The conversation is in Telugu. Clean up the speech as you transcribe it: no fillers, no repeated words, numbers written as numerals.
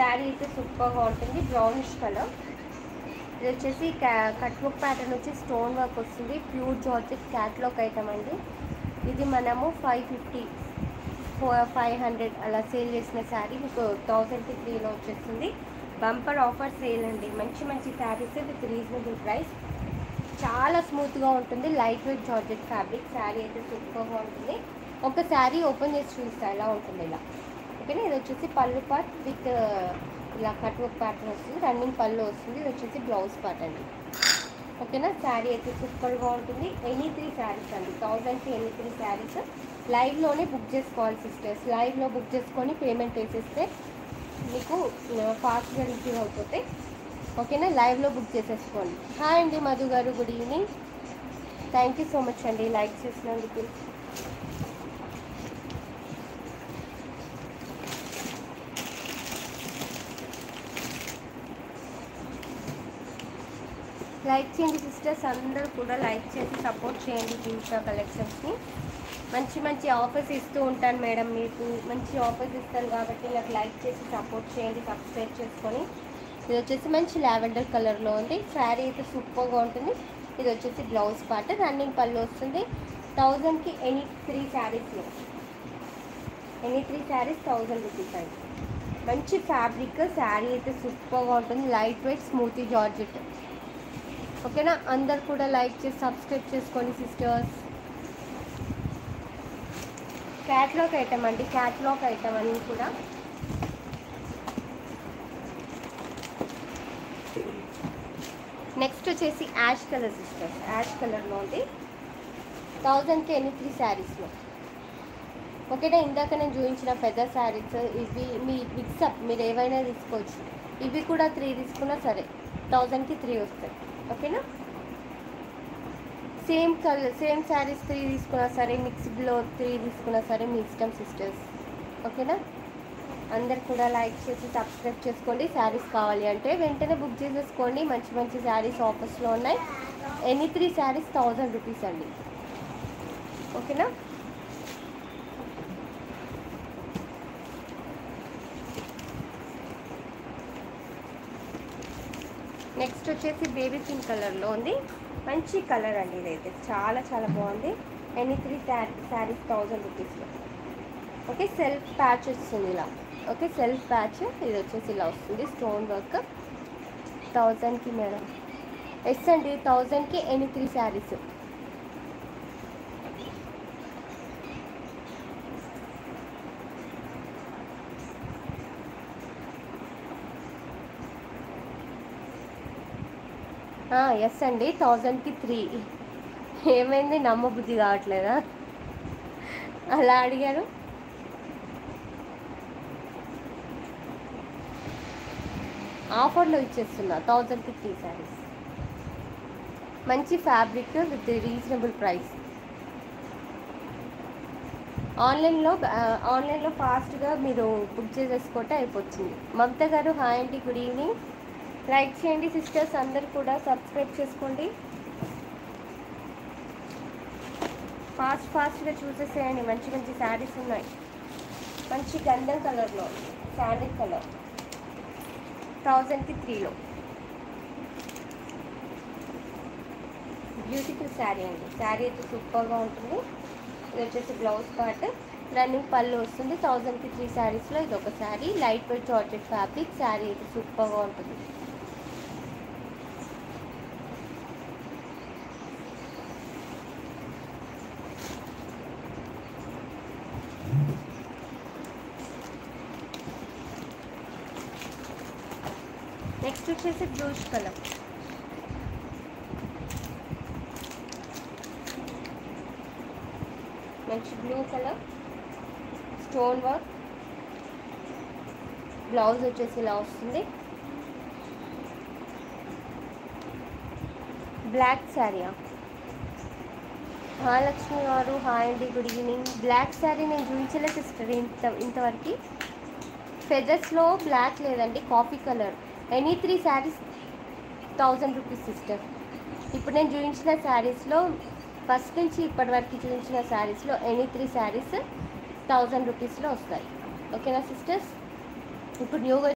శారీ అయితే సూపర్గా ఉంటుంది, బ్రౌనిష్ కలర్. ఇది వచ్చేసి కట్ వర్క్ ప్యాటర్న్ వచ్చి స్టోన్ వర్క్ వస్తుంది, ప్యూర్ జార్జెట్ క్యాట్లాగ్ ఐటమ్ అండి. ఇది మనము 550 500 అలా సేల్ చేసిన శారీ మీకు 1000కి 3లో వచ్చేస్తుంది. బంపర్ ఆఫర్ సేల్ అండి. మంచి మంచి శారీస్ విత్ రీజనబుల్ ప్రైస్. చాలా స్మూత్గా ఉంటుంది, light weight georgette fabric. Sari అయితే సూపర్గా ఉంటుంది. ఒక శారీ ఓపెన్ చేసి చూస్తా ఎలా ఉంటుంది ఇలా. ఓకేనా. ఇది వచ్చేసి పళ్ళు పార్ట్ విత్ ఇలా కట్ వర్క్ ప్యాటర్న్ వస్తుంది, రన్నింగ్ పళ్ళు వస్తుంది. ఇది వచ్చేసి బ్లౌజ్ పార్ట్ అండి. ఓకేనా. శారీ అయితే సూపర్గా ఉంటుంది. ఎనీ 3 శారీస్ అండి, 1000కి ఎనీ 3 శారీస్. లైవ్లోనే బుక్ చేసుకోవాలి సిస్టర్స్. లైవ్లో బుక్ చేసుకొని పేమెంట్ వేసేస్తే మీకు ఫాస్ట్గా రిసీవ్ అయిపోతాయి. ఓకేనా. లైవ్లో బుక్ చేసేసుకోండి. హాయ్ అండి మధు గారు, good evening. Thank you so much అండి లైక్ చేసినందుకు. లైక్ చేయండి సిస్టర్స్, అందరూ కూడా లైక్ చేసి సపోర్ట్ చేయండి జీవిషా కలెక్షన్స్ని. మంచి మంచి ఆఫర్స్ ఇస్తూ ఉంటాను మేడం, మీకు మంచి ఆఫర్స్ ఇస్తాను కాబట్టి నాకు లైక్ చేసి సపోర్ట్ చేయండి, సబ్స్క్రైబ్ చేసుకొని. ఇది వచ్చేసి మంచి లావెండర్ కలర్లో ఉంది. శారీ అయితే సూపర్గా ఉంటుంది. ఇది వచ్చేసి బ్లౌజ్ పార్ట్, రన్నింగ్ పళ్ళు వస్తుంది. 1000కి ఎనీ 3 శారీస్లో, ఎనీ 3 శారీస్ 1000 రూపీస్ అండి. మంచి ఫ్యాబ్రిక్. శారీ అయితే సూపర్గా ఉంటుంది, లైట్ వెయిట్ స్మూతీ జార్జెట్. ఓకేనా. అందరు కూడా లైక్ చేసి సబ్స్క్రైబ్ చేసుకోండి సిస్టర్స్. క్యాట్లాగ్ ఐటమ్ అండి, క్యాట్లాగ్ ఐటమ్ అని కూడా. నెక్స్ట్ వచ్చేసి యాష్ కలర్ సిస్టర్స్, యాష్ కలర్లో ఉంది. 1000కి ఎనీ 3 శారీస్లో. ఓకేనా. ఇందాక నేను చూపించిన పెద్ద శారీస్ ఇవి మీ మిక్సప్, మీరు ఏవైనా తీసుకోవచ్చు. ఇవి కూడా 3 తీసుకున్నా సరే 1000కి 3 వస్తాయి. ఓకేనా. సేమ్ కలర్ సేమ్ శారీస్ 3 తీసుకున్నా సరే, మిక్స్డ్లో 3 తీసుకున్నా సరే మీ ఇష్టం సిస్టర్స్. ఓకేనా. అందరు కూడా లైక్ చేసి సబ్స్క్రైబ్ చేసుకోండి. శారీస్ కావాలి అంటే వెంటనే బుక్ చేసేసుకోండి. మంచి మంచి శారీస్ ఆఫర్స్లో ఉన్నాయి. ఎనీ 3 శారీస్ 1000 రూపీస్ అండి. ఓకేనా. నెక్స్ట్ వచ్చేసి బేబీ పింక్ కలర్లో ఉంది. మంచి కలర్ అండి, ఇదైతే చాలా చాలా బాగుంది. ఎనీ 3 శారీస్ 1000 రూపీస్లో. ఓకే. సెల్ఫ్ ప్యాచ్ వస్తుంది ఇలా. ఓకే. Self patch. ఇది వచ్చేసి ఇలా వస్తుంది, స్టోన్ వర్క్. 1000కి మేడం. ఎస్ అండి, 1000కి ఎనీ 3 శారీస్. ఎస్ అండి, 1000కి 3. ఏమైంది, నమ్మబుద్ధి కావట్లేదా అలా అడిగారు? ఆఫర్లో ఇచ్చేస్తున్నా 1000కి 3 శారీస్. మంచి ఫ్యాబ్రిక్ విత్ రీజనబుల్ ప్రైస్. ఆన్లైన్లో ఫాస్ట్గా మీరు బుక్ చేసేసుకుంటే అయిపోతుంది. మమత గారు హాయ్ అండి, గుడ్ ఈవినింగ్. లైక్ చేయండి సిస్టర్స్, అందరు కూడా సబ్స్క్రైబ్ చేసుకోండి. ఫాస్ట్గా చూసేసేయండి. మంచి మంచి శారీస్ ఉన్నాయి. మంచి గంధం కలర్లో, శాండిల్ కలర్. 1000కి 3లో బ్యూటిఫుల్ శారీ అండి. శారీ అయితే సూపర్గా ఉంటుంది. ఇది వచ్చేసి బ్లౌజ్ పార్ట్, రన్నింగ్ పళ్ళు వస్తుంది. 1000కి 3 శారీస్లో ఇది ఒక sari. Light weight georgette fabric. Sari అయితే సూపర్గా ఉంటుంది. నెక్స్ట్ వచ్చేసి బ్లూష్ కలర్. మంచి blue colour, stone work. Blouse వచ్చేసి ఇలా వస్తుంది. బ్లాక్ శారీ. మహాలక్ష్మి గారు హాయ్ అండి, గుడ్ ఈవినింగ్. బ్లాక్ శారీ నేను చూపించలేదు సిస్టర్ ఇంతవరకు. ఫెదర్స్లో బ్లాక్ లేదండి, coffee colour. Any 3 saris 1000 rupees sister. ఇప్పుడు నేను చూపించిన శారీస్లో ఫస్ట్ నుంచి ఇప్పటి వరకు చూపించిన శారీస్లో ఎనీ 3 శారీస్ 1000 రూపీస్లో వస్తాయి. ఓకేనా సిస్టర్స్. ఇప్పుడు న్యూగా